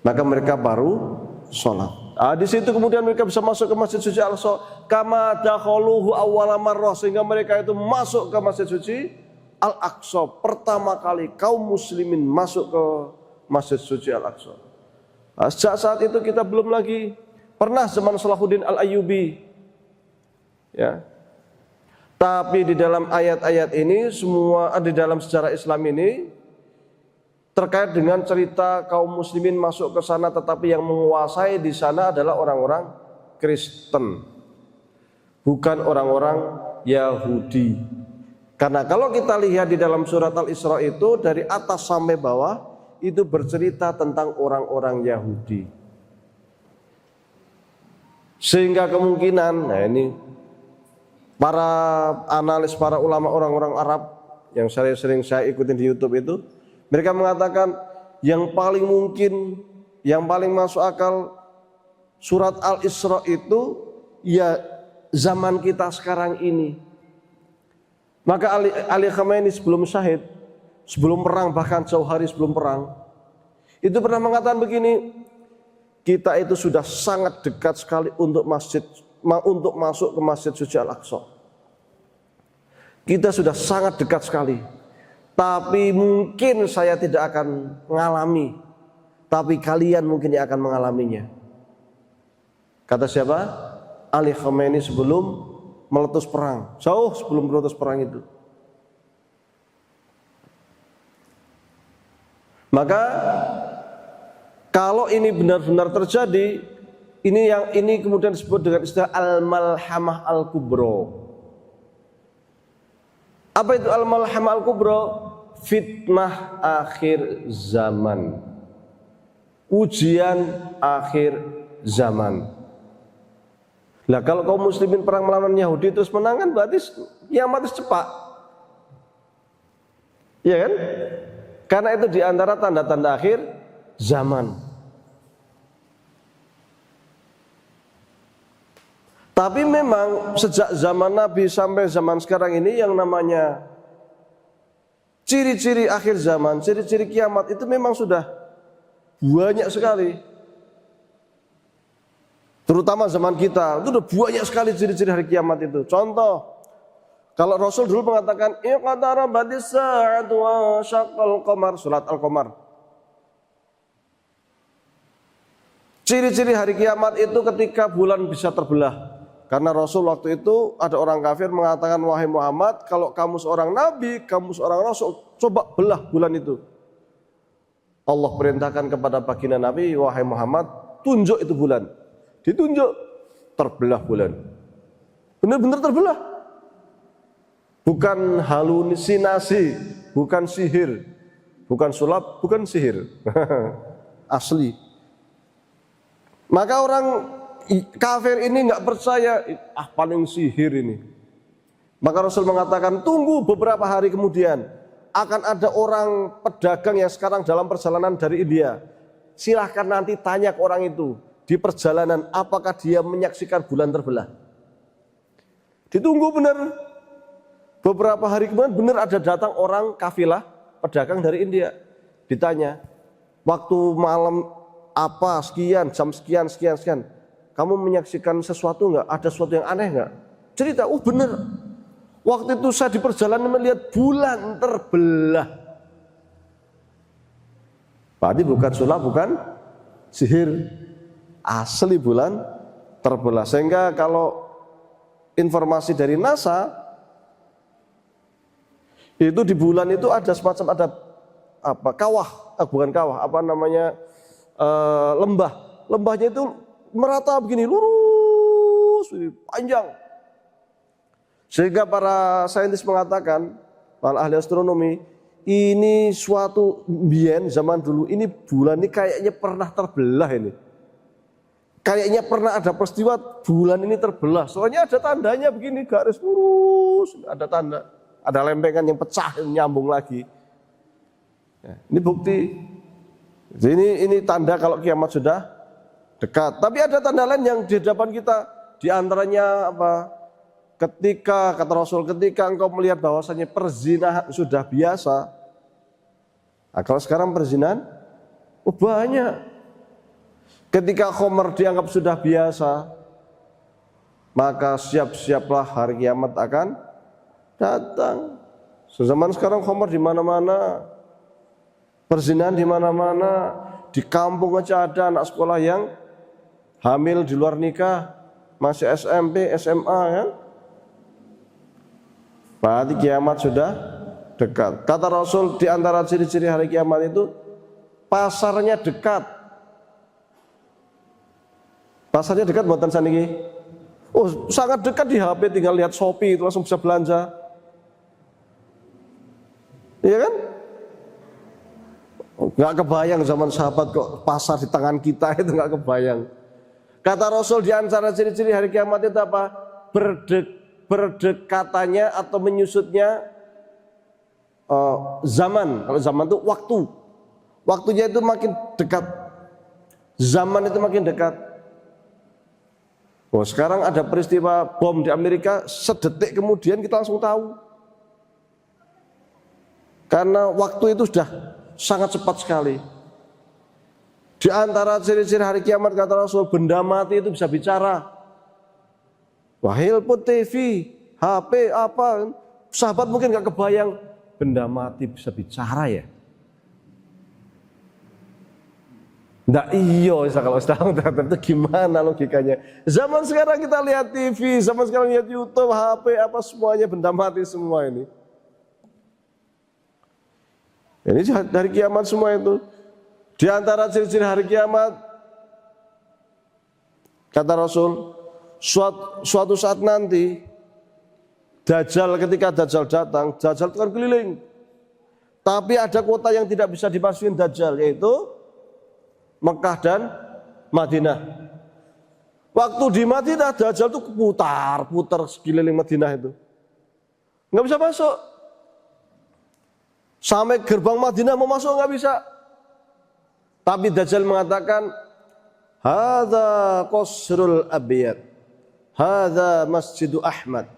Maka mereka baru sholat. Di situ kemudian mereka bisa masuk ke Masjid Suci Al-Aqsa kama dakhaluhu awwala marrah, sehingga mereka itu masuk ke Masjid Suci Al-Aqsa pertama kali kaum muslimin masuk ke Masjid Suci Al-Aqsa. Sejak saat itu kita belum lagi pernah zaman Salahuddin Al-Ayyubi, ya. Tapi di dalam ayat-ayat ini semua, di dalam sejarah Islam ini terkait dengan cerita kaum muslimin masuk ke sana, tetapi yang menguasai di sana adalah orang-orang Kristen, bukan orang-orang Yahudi. Karena kalau kita lihat di dalam surat Al-Isra itu dari atas sampai bawah itu bercerita tentang orang-orang Yahudi. Sehingga kemungkinan, nah ini para analis, para ulama orang-orang Arab yang sering saya ikutin di YouTube itu, mereka mengatakan yang paling mungkin, yang paling masuk akal surat Al-Isra itu ya zaman kita sekarang ini. Maka Ali Khamenei sebelum syahid, sebelum perang, bahkan jauh hari sebelum perang, itu pernah mengatakan begini, kita itu sudah sangat dekat sekali untuk masuk ke Masjid Suci Al-Aqsa. Kita sudah sangat dekat sekali. Tapi mungkin saya tidak akan mengalami, tapi kalian mungkin yang akan mengalaminya. Kata siapa? Ali Khamenei sebelum meletus perang, jauh sebelum meletus perang itu. Maka kalau ini benar-benar terjadi, ini kemudian disebut dengan istilah al-malhamah al-kubra. Apa itu al-malhamah al-kubra? Fitnah akhir zaman, ujian akhir zaman. Nah, kalau kaum muslimin perang melawan Yahudi terus menang, kan berarti kiamat cepat. Iya kan? Karena itu diantara tanda-tanda akhir zaman. Tapi memang sejak zaman Nabi sampai zaman sekarang ini yang namanya ciri-ciri akhir zaman, ciri-ciri kiamat itu memang sudah banyak sekali. Terutama zaman kita, itu udah banyak sekali ciri-ciri hari kiamat itu. Contoh, kalau Rasul dulu mengatakan iqtarabatis sa'atu wa syaqqal qamar, surat Al-Qamar. Ciri-ciri hari kiamat itu ketika bulan bisa terbelah. Karena Rasul waktu itu ada orang kafir mengatakan, wahai Muhammad, kalau kamu seorang nabi, kamu seorang rasul, coba belah bulan itu. Allah perintahkan kepada baginda Nabi, wahai Muhammad, tunjuk itu bulan. Ditunjuk, terbelah bulan. Benar-benar terbelah. Bukan halusinasi, bukan sihir, bukan sulap, bukan sihir. Asli. Maka orang kafir ini nggak percaya, paling sihir ini. Maka Rasul mengatakan, tunggu beberapa hari kemudian akan ada orang pedagang yang sekarang dalam perjalanan dari India. Silahkan nanti tanya ke orang itu di perjalanan apakah dia menyaksikan bulan terbelah. Ditunggu benar. Beberapa hari kemudian benar ada datang orang kafilah pedagang dari India. Ditanya, waktu malam apa sekian, jam sekian, sekian. Kamu menyaksikan sesuatu enggak? Ada sesuatu yang aneh enggak? Cerita, benar. Waktu itu saya di perjalanan melihat bulan terbelah. Berarti bukan sulap, bukan sihir. Asli bulan terbelah. Sehingga kalau informasi dari NASA itu di bulan itu ada semacam kawah, bukan kawah, lembah. Lembahnya itu merata begini, lurus, panjang. Sehingga para saintis mengatakan, para ahli astronomi, ini suatu zaman dulu, ini bulan ini kayaknya pernah terbelah ini. Kayaknya pernah ada peristiwa bulan ini terbelah. Soalnya ada tandanya begini, garis lurus, ada tanda, ada lempengan yang pecah, yang nyambung lagi. Ya, ini bukti. Ini tanda kalau kiamat sudah dekat. Tapi ada tanda lain yang di hadapan kita. Di antaranya apa? Ketika kata Rasul, ketika engkau melihat bahwasanya perzinahan sudah biasa. Nah, kalau sekarang perzinahan, banyak. Ketika khamar dianggap sudah biasa, maka siap-siaplah hari kiamat akan datang. Zaman sekarang khamar di mana-mana, perzinahan di mana-mana, di kampung aja ada anak sekolah yang hamil di luar nikah, masih SMP, SMA kan. Berarti kiamat sudah dekat. Kata Rasul, di antara ciri-ciri hari kiamat itu pasarnya dekat. Pasarnya dekat buatan saniki. Oh, sangat dekat di HP, tinggal lihat Shopee itu langsung bisa belanja. Iya kan? Nggak kebayang zaman sahabat kok pasar di tangan kita, itu nggak kebayang. Kata Rasul, di antara ciri-ciri hari kiamat itu apa? Berdekatannya atau menyusutnya zaman. Kalau zaman itu waktu. Waktunya itu makin dekat. Zaman itu makin dekat. Oh, sekarang ada peristiwa bom di Amerika, sedetik kemudian kita langsung tahu. Karena waktu itu sudah sangat cepat sekali. Di antara ciri-ciri hari kiamat kata Rasul, benda mati itu bisa bicara. Wahil pun TV, HP, apa. Sahabat mungkin gak kebayang, benda mati bisa bicara ya. Nggak iyo, kalau setahun itu gimana logikanya? Zaman sekarang kita lihat TV, zaman sekarang lihat YouTube, HP, apa semuanya benda mati semua ini. Ini dari kiamat semua itu. Di antara ciri-ciri hari kiamat, kata Rasul, suatu saat nanti, Dajjal, ketika Dajjal datang, Dajjal itu kan keliling. Tapi ada kota yang tidak bisa dimasukin Dajjal, yaitu Mekah dan Madinah. Waktu di Madinah, Dajjal itu putar sekeliling Madinah itu. Nggak bisa masuk. Sampai gerbang Madinah mau masuk nggak bisa. Tapi Dajjal mengatakan, hadza qasrul abyad, hadza masjidu Ahmad.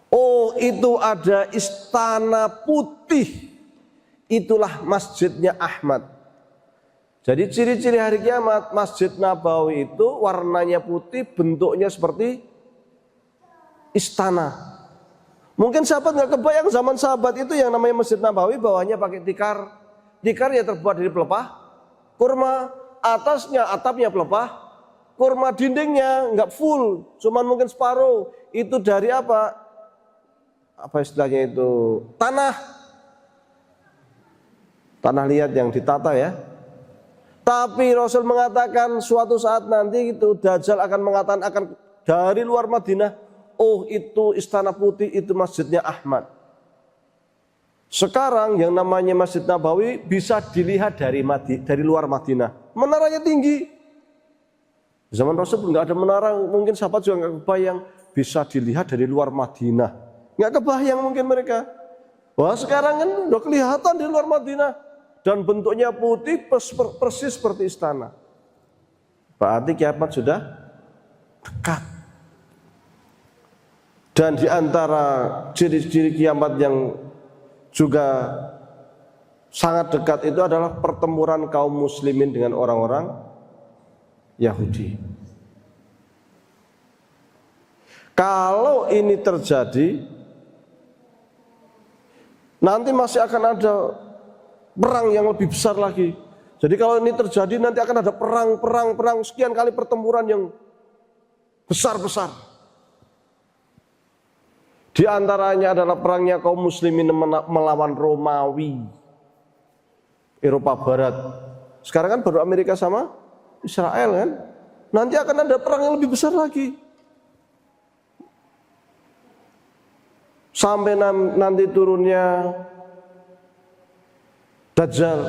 Oh, itu ada istana putih. Itulah masjidnya Ahmad. Jadi ciri-ciri hari kiamat, Masjid Nabawi itu warnanya putih, bentuknya seperti istana. Mungkin sahabat nggak kebayang zaman sahabat itu yang namanya Masjid Nabawi bawahnya pakai tikar. Tikar ya terbuat dari pelepah kurma, atasnya atapnya pelepah kurma, dindingnya nggak full, cuman mungkin separuh. Itu dari apa? Apa istilahnya itu? Tanah liat yang ditata ya. Tapi Rasul mengatakan suatu saat nanti itu Dajjal akan mengatakan akan dari luar Madinah, oh itu istana putih, itu masjidnya Ahmad. Sekarang yang namanya Masjid Nabawi bisa dilihat dari luar Madinah. Menaranya tinggi. Zaman Rasul pun nggak ada menara, mungkin sahabat juga nggak kebayang bisa dilihat dari luar Madinah. Nggak kebayang mungkin mereka. Wah, sekarang kan udah kelihatan di luar Madinah. Dan bentuknya putih persis seperti istana. Berarti kiamat sudah dekat. Dan di antara ciri-ciri kiamat yang juga sangat dekat itu adalah pertempuran kaum muslimin dengan orang-orang Yahudi. Kalau ini terjadi, nanti masih akan ada perang yang lebih besar lagi. Jadi kalau ini terjadi nanti akan ada perang sekian kali pertempuran yang besar-besar. Di antaranya adalah perangnya kaum muslimin melawan Romawi, Eropa Barat. Sekarang kan baru Amerika sama Israel kan. Nanti akan ada perang yang lebih besar lagi. Sampai nanti turunnya Dajjal.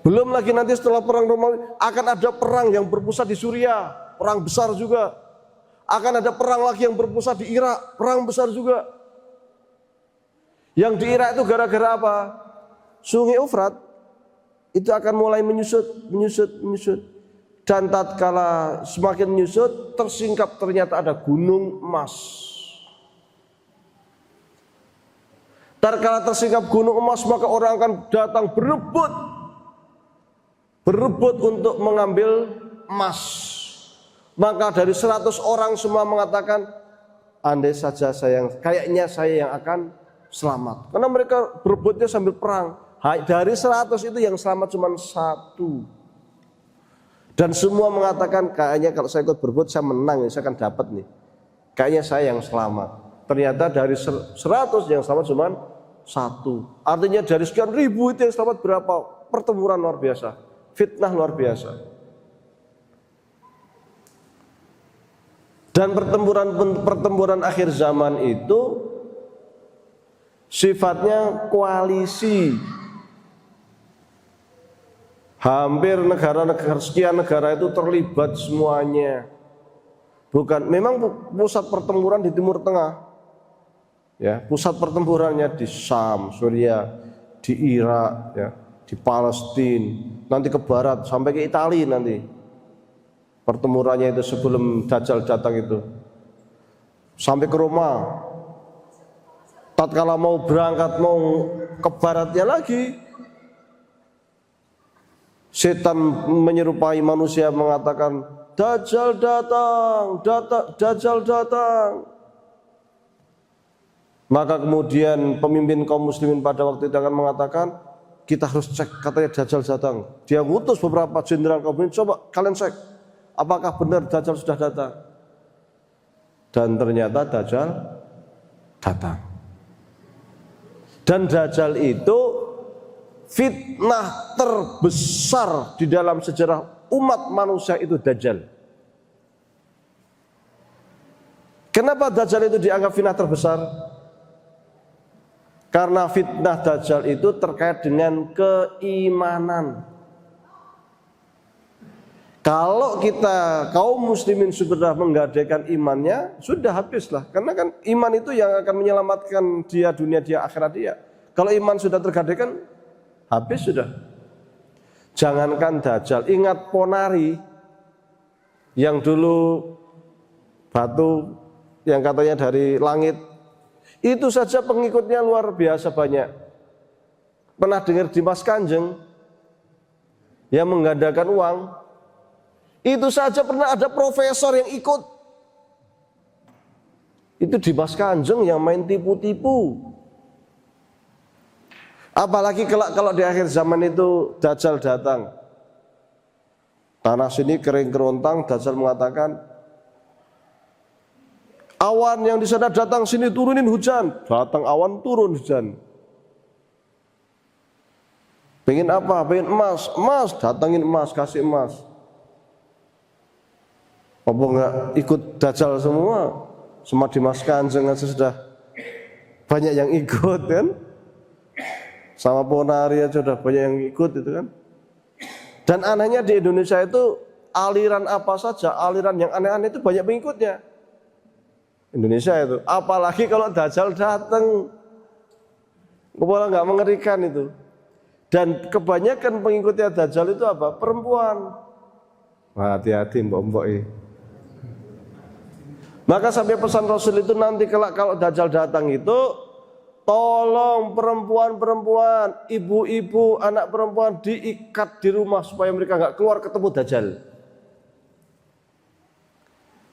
Belum lagi nanti setelah perang Romawi akan ada perang yang berpusat di Suriah, perang besar juga. Akan ada perang lagi yang berpusat di Irak, perang besar juga. Yang di Irak itu gara-gara apa? Sungai Efrat itu akan mulai menyusut. Dan tatkala semakin menyusut, tersingkap ternyata ada gunung emas. Tatkala tersingkap gunung emas, maka orang akan datang berebut berebut untuk mengambil emas. Maka dari 100 orang semua mengatakan, andai saja kayaknya saya yang akan selamat. Karena mereka berebutnya sambil perang. Dari 100 itu yang selamat cuma 1. Dan semua mengatakan, kayaknya kalau saya ikut berebut saya menang, saya akan dapat nih. Kayaknya saya yang selamat. Ternyata dari 100 yang selamat cuma 1. Artinya dari sekian ribu itu yang selamat berapa? Pertempuran luar biasa, fitnah luar biasa. Dan pertempuran akhir zaman itu sifatnya koalisi. Hampir sekian negara itu terlibat semuanya. Memang pusat pertempuran di Timur Tengah. Ya, pusat pertempurannya di Syam, Suriah, di Irak, ya, di Palestina, nanti ke barat sampai ke Italia nanti. Pertempurannya itu sebelum Dajjal datang itu. Sampai ke Roma. Tatkala mau berangkat mau ke baratnya lagi, setan menyerupai manusia mengatakan, Dajjal datang, Dajjal datang. Maka kemudian pemimpin kaum muslimin pada waktu itu akan mengatakan, kita harus cek, katanya Dajjal datang. Dia ngutus beberapa jenderal kaum muslimin, coba kalian cek, apakah benar Dajjal sudah datang? Dan ternyata Dajjal datang. Dan Dajjal itu fitnah terbesar di dalam sejarah umat manusia itu Dajjal. Kenapa Dajjal itu dianggap fitnah terbesar? Karena fitnah Dajjal itu terkait dengan keimanan. Kalau kita kaum muslimin sudah menggadaikan imannya, sudah habislah. Karena kan iman itu yang akan menyelamatkan dia dunia dia akhirat dia. Kalau iman sudah tergadaikan, habis sudah. Jangankan Dajjal, ingat Ponari yang dulu batu yang katanya dari langit. Itu saja pengikutnya luar biasa banyak. Pernah dengar Dimas Kanjeng yang menggandakan uang? Itu saja pernah ada profesor yang ikut. Itu Dimas Kanjeng yang main tipu-tipu. Apalagi kalau di akhir zaman itu Dajjal datang. Tanah sini kering kerontang, Dajjal mengatakan, awan yang di sana datang sini turunin hujan. Datang awan turun hujan. Pengen apa? Pengen emas. Emas, datangin emas, kasih emas. Apa enggak ikut Dajjal semua? Sama Dimas Kanjeng aja sudah banyak yang ikut kan? Sama Ponari aja sudah banyak yang ikut itu kan? Dan anehnya di Indonesia itu aliran apa saja, aliran yang aneh-aneh itu banyak pengikutnya. Indonesia itu, apalagi kalau Dajjal datang, kepala nggak mengerikan itu. Dan kebanyakan pengikutnya Dajjal itu apa? Perempuan. Wah, hati-hati mbok-mbok ini. Maka sampai pesan Rasul itu nanti kalau Dajjal datang itu, tolong perempuan-perempuan, ibu-ibu, anak perempuan diikat di rumah supaya mereka nggak keluar ketemu Dajjal.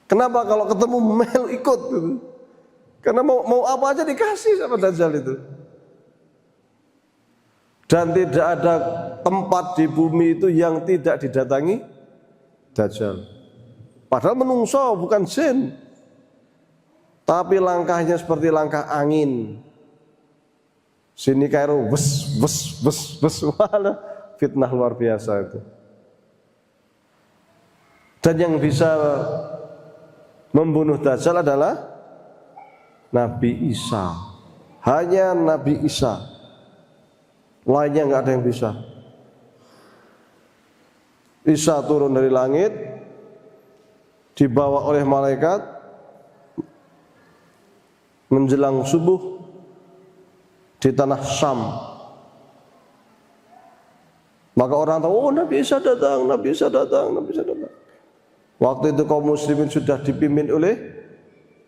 Kenapa? Kalau ketemu melu ikut gitu. Karena mau apa aja dikasih sama Dajjal itu. Dan tidak ada tempat di bumi itu yang tidak didatangi Dajjal. Padahal menungso bukan jin. Tapi langkahnya seperti langkah angin. Sini Kairo, bes. Wala, fitnah luar biasa itu. Dan yang bisa membunuh Dajjal adalah Nabi Isa. Hanya Nabi Isa. Lainnya nggak ada yang bisa. Isa turun dari langit, dibawa oleh malaikat menjelang subuh di tanah Syam. Maka orang tahu, oh Nabi Isa datang, Nabi Isa datang, Nabi Isa datang. Waktu itu kaum muslimin sudah dipimpin oleh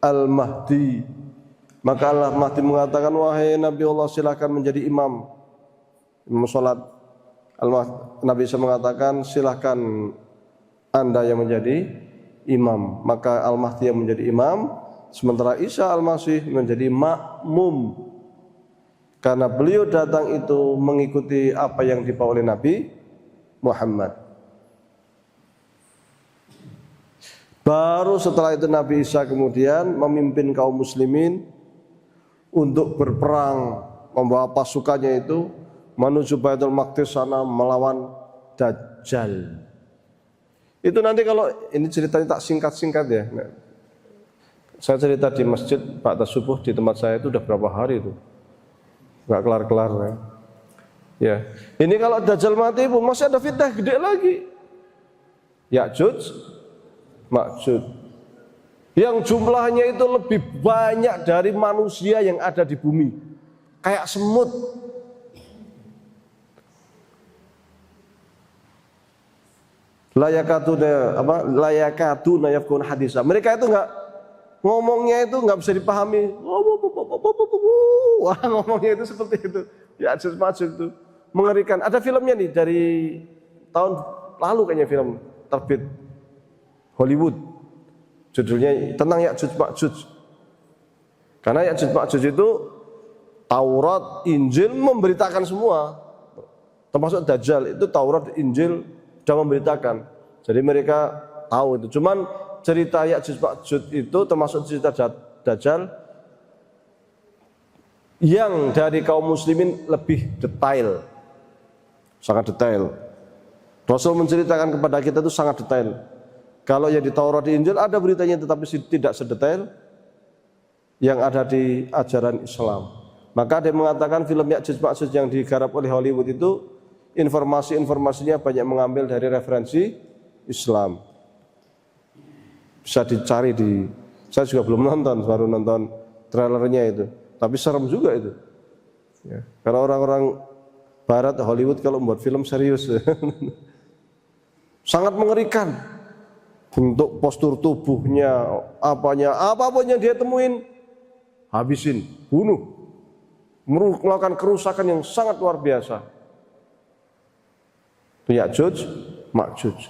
Al-Mahdi. Maka Al-Mahdi mengatakan, wahai Nabi Allah, silakan menjadi imam sholat. Nabi Isa mengatakan silahkan Anda yang menjadi imam, maka Al-Mahdi yang menjadi imam, sementara Isa Al-Masih menjadi makmum. Karena beliau datang itu mengikuti apa yang dibawa oleh Nabi Muhammad. Baru setelah itu Nabi Isa kemudian memimpin kaum muslimin untuk berperang, membawa pasukannya itu menuju Baitul Maqdis sana melawan Dajjal. Itu nanti kalau ini ceritanya tak singkat-singkat ya. Saya cerita di masjid Pak Subuh di tempat saya itu udah berapa hari itu, nggak kelar-kelar ya. Ya, ini kalau Dajjal mati pun masih ada fitnah gede lagi. Ya'juj, Ma'juj, yang jumlahnya itu lebih banyak dari manusia yang ada di bumi, kayak semut. Layakatu nayafkun hadisa. Mereka itu nggak ngomongnya itu nggak bisa dipahami. Wah, ngomongnya itu seperti itu. Ya, Ya'juj itu mengerikan. Ada filmnya nih dari tahun lalu kayaknya, film terbit Hollywood. Judulnya tentang Ya'juj Ma'juj. Karena Ya'juj Ma'juj itu Taurat, Injil memberitakan semua. Termasuk Dajjal itu Taurat, Injil sudah memberitakan. Jadi mereka tahu itu. Cuman cerita Ya'juj Ma'juj itu termasuk cerita Dajjal yang dari kaum muslimin lebih detail. Sangat detail. Rasul menceritakan kepada kita itu sangat detail. Kalau yang di Taurat, di Injil ada beritanya tetapi tidak sedetail yang ada di ajaran Islam. Maka dia mengatakan film Ya'juj Ma'juj yang digarap oleh Hollywood itu informasi-informasinya banyak mengambil dari referensi Islam. Bisa dicari saya juga belum nonton, baru nonton trailernya itu. Tapi serem juga itu. Ya, karena orang-orang Barat, Hollywood kalau membuat film serius, sangat mengerikan. Bentuk postur tubuhnya, apapun yang dia temuin, habisin, bunuh, melakukan kerusakan yang sangat luar biasa. Ya'juj Ma'juj.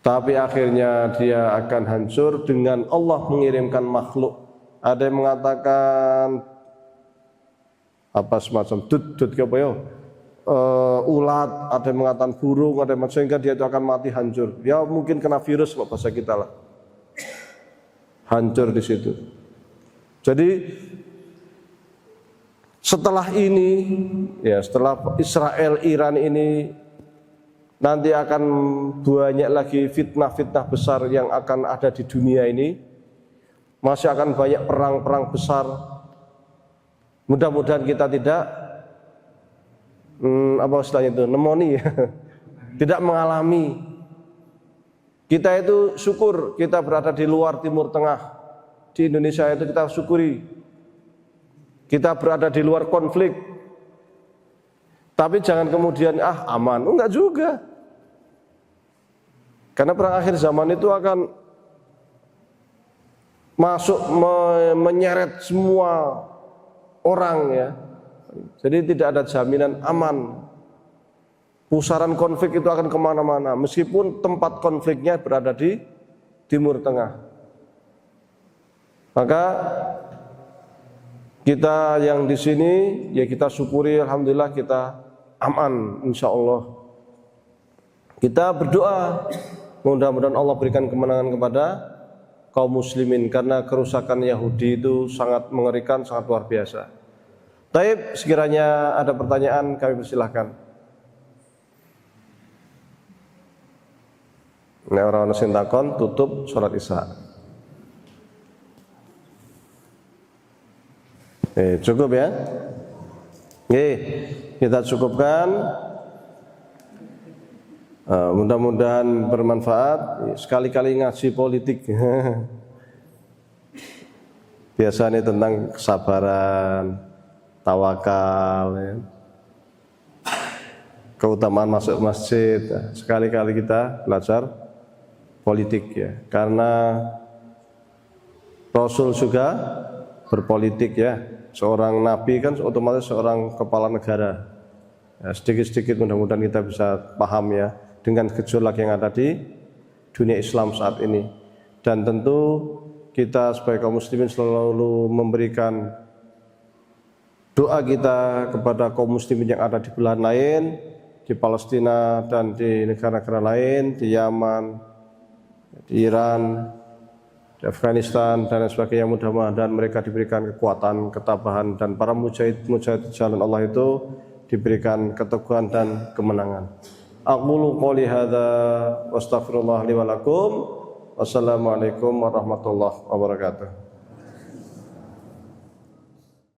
Tapi akhirnya dia akan hancur dengan Allah mengirimkan makhluk. Ada yang mengatakan apa semacam ulat, ada yang mengatakan burung, ada yang mengatakan sehingga dia itu akan mati hancur. Ya mungkin kena virus kalau bahasa kita lah. Hancur di situ. Jadi setelah ini, ya setelah Israel Iran ini nanti akan banyak lagi fitnah-fitnah besar yang akan ada di dunia ini. Masih akan banyak perang-perang besar. Mudah-mudahan kita tidak apa istilahnya itu, pneumonia, tidak mengalami. Kita itu syukur kita berada di luar Timur Tengah. Di Indonesia itu kita syukuri. Kita berada di luar konflik. Tapi jangan kemudian aman, enggak juga. Karena perang akhir zaman itu akan masuk menyeret semua orang ya. Jadi tidak ada jaminan aman. Pusaran konflik itu akan kemana-mana, meskipun tempat konfliknya berada di Timur Tengah. Maka kita yang di sini ya kita syukuri, alhamdulillah kita aman, insya Allah. Kita berdoa mudah-mudahan Allah berikan kemenangan kepada kaum muslimin, karena kerusakan Yahudi itu sangat mengerikan, sangat luar biasa. Taib, sekiranya ada pertanyaan kami persilahkan. Nek ora ono sing takon, tutup salat Isya. Cukup ya? Kita cukupkan. Mudah-mudahan bermanfaat. Sekali-kali ngaji politik. Biasanya tentang kesabaran, tawakal, ya. Keutamaan masuk masjid. Sekali-kali kita belajar politik ya, karena Rasul juga berpolitik ya. Seorang nabi kan otomatis seorang kepala negara. sedikit-sedikit mudah-mudahan kita bisa paham ya dengan gejolak yang ada di dunia Islam saat ini. Dan tentu kita sebagai kaum muslimin selalu memberikan doa kita kepada kaum muslimin yang ada di belahan lain, di Palestina dan di negara-negara lain, di Yaman, di Iran, di Afghanistan dan sebagainya. Mudah-mudahan mereka diberikan kekuatan, ketabahan, dan para mujahid jalan Allah itu diberikan keteguhan dan kemenangan. Aqulu qouli hadza wa astaghfirullah li wa lakum. Wassalamualaikum warahmatullahi wabarakatuh.